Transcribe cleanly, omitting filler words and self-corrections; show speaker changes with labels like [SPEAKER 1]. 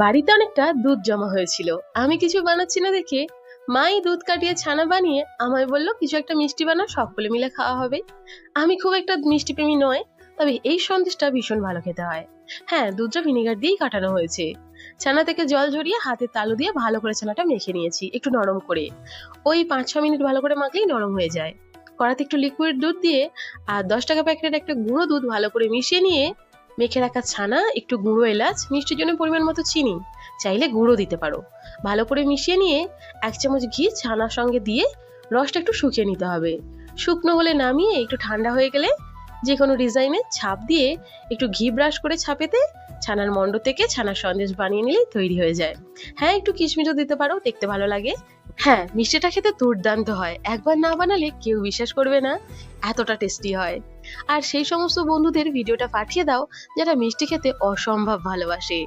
[SPEAKER 1] বাড়িতে অনেকটা দুধ জমা হয়েছিল। আমি কিছু বানাচ্ছি না দেখে মাই দুধ কাটিয়ে ছানা বানিয়ে আমায় বলল কিছু একটা মিষ্টি বানাও, সকলে মিলে খাওয়া হবে। আমি খুব একটা মিষ্টি প্রেমী নয়, তবে এই সন্দেশটা ভীষণ ভালো খেতে হয়। হ্যাঁ, দুধটা ভিনেগার দিয়েই কাটানো হয়েছে। ছানা থেকে জল ঝরিয়ে হাতের তালু দিয়ে ভালো করে ছানাটা মেখে নিয়েছি একটু নরম করে। ওই 5-6 মিনিট ভালো করে মাখলেই নরম হয়ে যায়। কড়াতে একটু লিকুইড দুধ দিয়ে আর 10 টাকা প্যাকেটের একটা গুঁড়ো দুধ ভালো করে মিশিয়ে নিয়ে মেখে রাখা ছানা, একটু গুঁড়ো এলাচ, মিষ্টির জন্য পরিমাণ মতো চিনি, চাইলে গুঁড়ো দিতে পারো, ভালো করে মিশিয়ে নিয়ে 1 চামচ ঘি ছানার সঙ্গে দিয়ে রসটা একটু শুকিয়ে নিতে হবে। শুকনো হলে নামিয়ে একটু ঠান্ডা হয়ে গেলে যে কোনো ডিজাইনে ছাপ দিয়ে একটু ঘি ব্রাশ করে ছাপেতে ছানার মণ্ড থেকে ছানার সন্দেশ বানিয়ে নিলেই তৈরি হয়ে যায়। হ্যাঁ, একটু কিশমিশও দিতে পারো, দেখতে ভালো লাগে। হ্যাঁ, মিষ্টিটা খেতে দুর্দান্ত হয়, একবার না বানালে কেউ বিশ্বাস করবে না, এতটা টেস্টি হয়। আর সেই সমস্ত বন্ধুদের ভিডিওটা পাঠিয়ে দাও যারা মিষ্টি খেতে অসম্ভব ভালোবাসে।